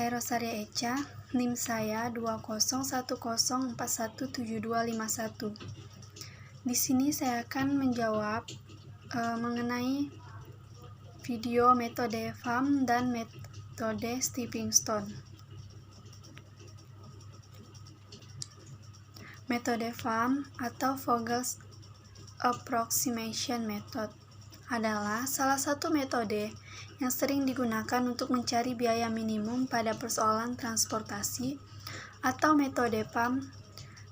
Saya Rosaria Echa, NIM saya 2010417251. Di sini saya akan menjawab mengenai video metode FAM dan metode stepping stone. Metode FAM atau Vogel's Approximation Method adalah salah satu metode yang sering digunakan untuk mencari biaya minimum pada persoalan transportasi, atau metode FAM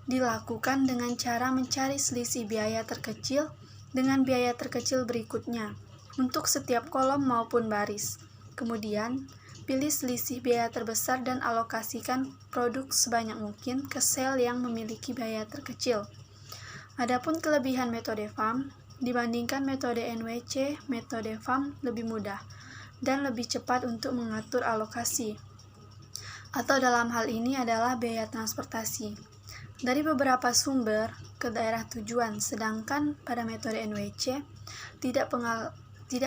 dilakukan dengan cara mencari selisih biaya terkecil dengan biaya terkecil berikutnya untuk setiap kolom maupun baris. Kemudian, pilih selisih biaya terbesar dan alokasikan produk sebanyak mungkin ke sel yang memiliki biaya terkecil. Adapun kelebihan metode FAM dibandingkan metode NWC, metode FAM lebih mudah dan lebih cepat untuk mengatur alokasi, atau dalam hal ini adalah biaya transportasi, dari beberapa sumber ke daerah tujuan, sedangkan pada metode NWC tidak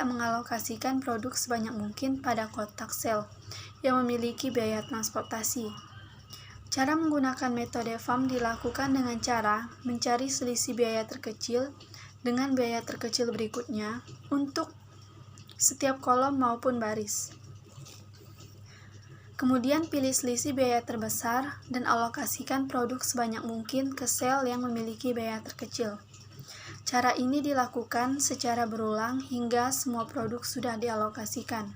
mengalokasikan produk sebanyak mungkin pada kotak sel yang memiliki biaya transportasi. Cara menggunakan metode FAM dilakukan dengan cara mencari selisih biaya terkecil dengan biaya terkecil berikutnya untuk setiap kolom maupun baris. Kemudian pilih selisih biaya terbesar dan alokasikan produk sebanyak mungkin ke sel yang memiliki biaya terkecil. Cara ini dilakukan secara berulang hingga semua produk sudah dialokasikan.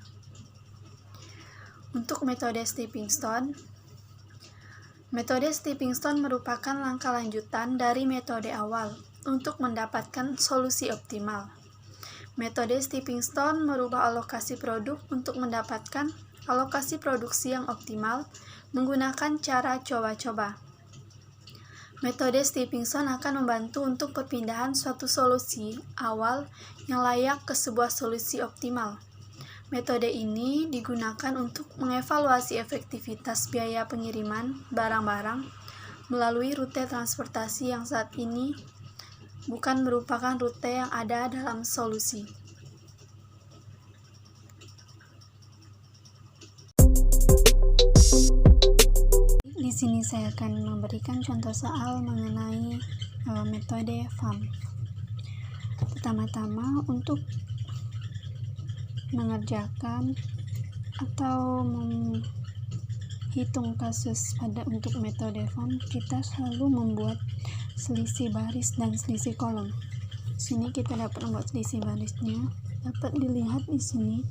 Untuk metode stepping stone, metode stepping stone merupakan langkah lanjutan dari metode awal untuk mendapatkan solusi optimal. Metode stepping stone merubah alokasi produk untuk mendapatkan alokasi produksi yang optimal menggunakan cara coba-coba. Metode stepping stone akan membantu untuk perpindahan suatu solusi awal yang layak ke sebuah solusi optimal. Metode ini digunakan untuk mengevaluasi efektivitas biaya pengiriman barang-barang melalui rute transportasi yang saat ini bukan merupakan rute yang ada dalam solusi. Di sini saya akan memberikan contoh soal mengenai metode FAM. Pertama-tama, untuk mengerjakan atau menghitung kasus untuk metode FAM, kita selalu membuat selisih baris dan selisih kolom. Di sini kita dapat membuat selisih barisnya. Dapat dilihat di sini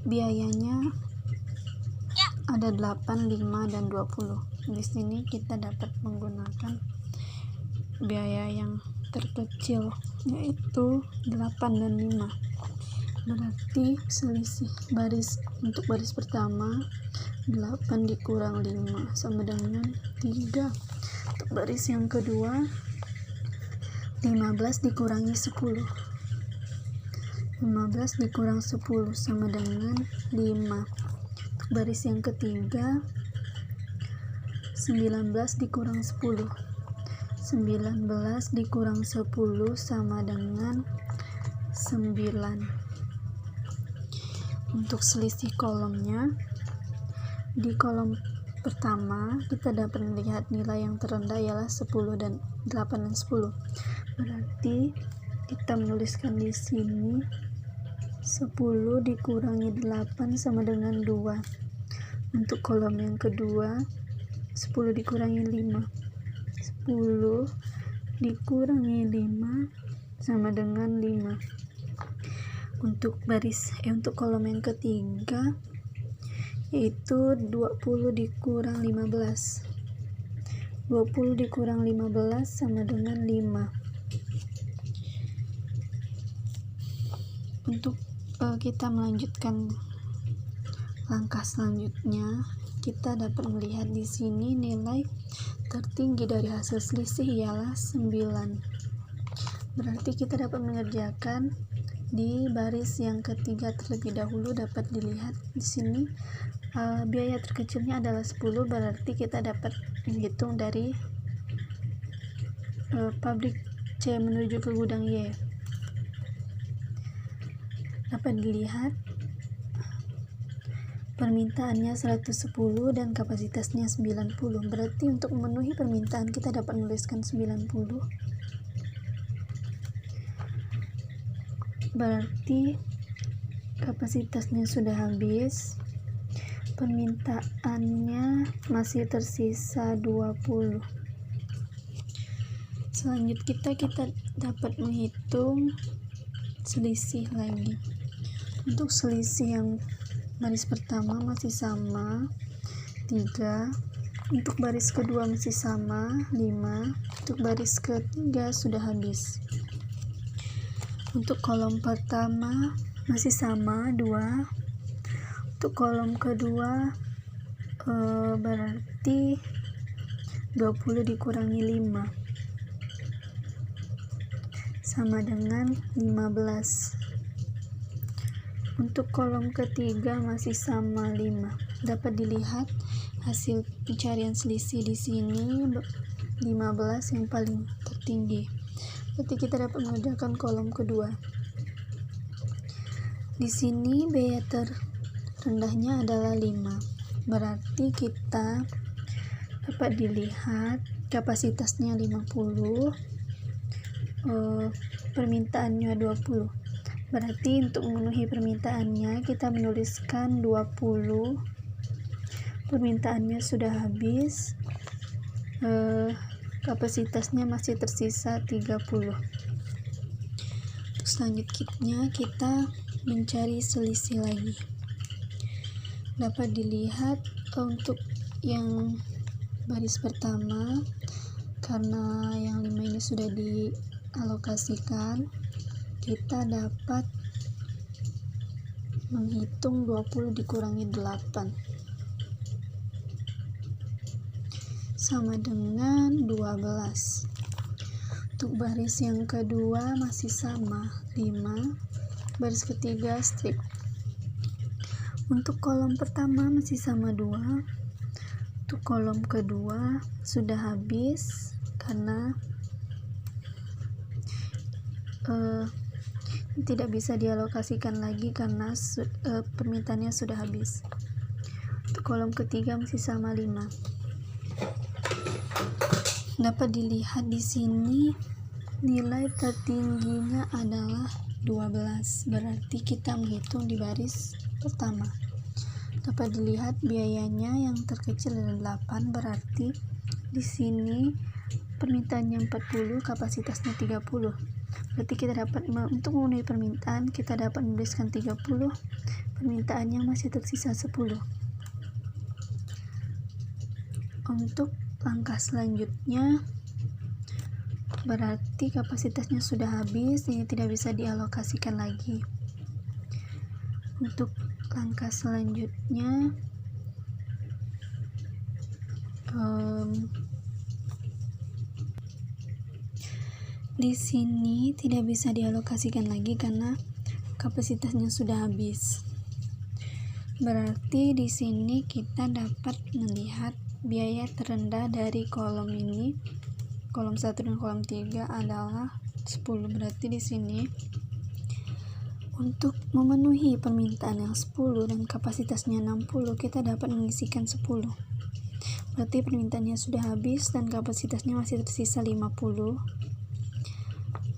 biayanya ada 8, 5, dan 20. Di sini kita dapat menggunakan biaya yang terkecil, yaitu 8 dan 5. Berarti selisih baris untuk baris pertama 8 dikurang 5 sama dengan 3. Untuk baris yang kedua 15 dikurangi 10. 15 dikurang 10 sama dengan 5. Untuk baris yang ketiga 19 dikurang 10. 19 dikurang 10 sama dengan 9. Untuk selisih kolomnya, di kolom pertama kita dapat melihat nilai yang terendah ialah 10 dan 8 dan 10. Berarti kita menuliskan di sini 10 dikurangi 8 sama dengan 2. Untuk kolom yang kedua 10 dikurangi 5. 10 dikurangi 5 sama dengan 5. Untuk kolom yang ketiga yaitu 20 dikurang 15. 20 dikurang 15 sama dengan 5. Untuk kita melanjutkan langkah selanjutnya, kita dapat melihat di sini nilai tertinggi dari hasil selisih ialah 9. Berarti kita dapat mengerjakan di baris yang ketiga terlebih dahulu. Dapat dilihat di sini biaya terkecilnya adalah 10, berarti kita dapat menghitung dari pabrik C menuju ke gudang Y. Dapat dilihat permintaannya 110 dan kapasitasnya 90. Berarti untuk memenuhi permintaan kita dapat menuliskan 90. Berarti kapasitasnya sudah habis, permintaannya masih tersisa 20. Selanjutnya kita dapat menghitung selisih lagi. Untuk selisih yang baris pertama masih sama 3, untuk baris kedua masih sama 5, untuk baris ketiga sudah habis. Untuk kolom pertama masih sama 2, untuk kolom kedua berarti 20 dikurangi 5 sama dengan 15. Untuk kolom ketiga masih sama 5. Dapat dilihat hasil pencarian selisih di sini 15 yang paling tertinggi. Berarti kita dapat mengerjakan kolom kedua. Di sini biaya terendahnya adalah 5. Berarti kita dapat dilihat kapasitasnya 50, permintaannya 20. Berarti untuk memenuhi permintaannya kita menuliskan 20, permintaannya sudah habis, kapasitasnya masih tersisa 30. Untuk selanjutnya kita mencari selisih lagi. Dapat dilihat untuk yang baris pertama, karena yang 5 ini sudah dialokasikan, kita dapat menghitung 20 dikurangi 8 sama dengan 12. Untuk baris yang kedua masih sama 5, baris ketiga strip. Untuk kolom pertama masih sama 2, untuk kolom kedua sudah habis karena tidak bisa dialokasikan lagi karena permintaannya sudah habis. Untuk kolom ketiga masih sama 5. Dapat dilihat di sini nilai tertingginya adalah 12. Berarti kita menghitung di baris pertama. Dapat dilihat biayanya yang terkecil adalah 8. Berarti di sini permintaannya 40, kapasitasnya 30. Berarti kita dapat untuk memenuhi permintaan kita dapat menuliskan 30, permintaannya masih tersisa 10. Untuk langkah selanjutnya berarti kapasitasnya sudah habis, ini tidak bisa dialokasikan lagi. Untuk langkah selanjutnya di sini tidak bisa dialokasikan lagi karena kapasitasnya sudah habis. Berarti di sini kita dapat melihat biaya terendah dari kolom ini, kolom 1 dan kolom 3 adalah 10. Berarti di sini untuk memenuhi permintaan yang 10 dan kapasitasnya 60, kita dapat mengisikan 10. Berarti permintaannya sudah habis dan kapasitasnya masih tersisa 50.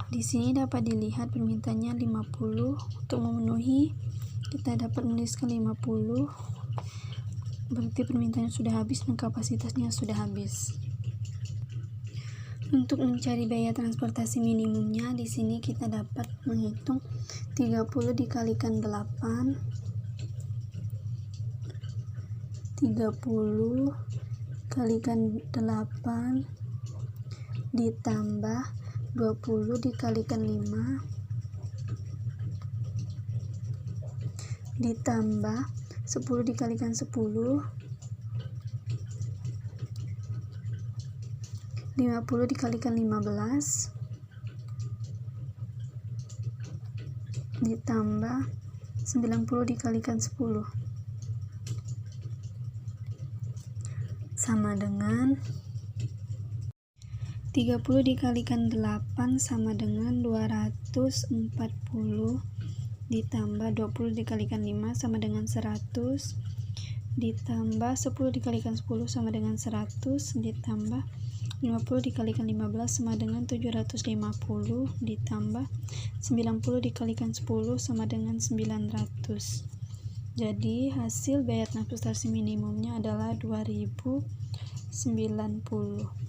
Di sini dapat dilihat permintaannya 50. Untuk memenuhi kita dapat menuliskan 50. Berarti permintaannya sudah habis dan kapasitasnya sudah habis. Untuk mencari biaya transportasi minimumnya, di sini kita dapat menghitung 30 dikalikan 8, 30 kalikan 8 ditambah 20 dikalikan 5 ditambah 10 dikalikan 10, 50 dikalikan 15 ditambah 90 dikalikan 10 sama dengan 30 dikalikan 8 sama dengan 240 ditambah 20 dikalikan 5 sama dengan 100 ditambah 10 dikalikan 10 sama dengan 100, ditambah 50 dikalikan 15 sama dengan 750, ditambah 90 dikalikan 10 sama dengan 900. Jadi hasil biaya transportasi minimumnya adalah 2090.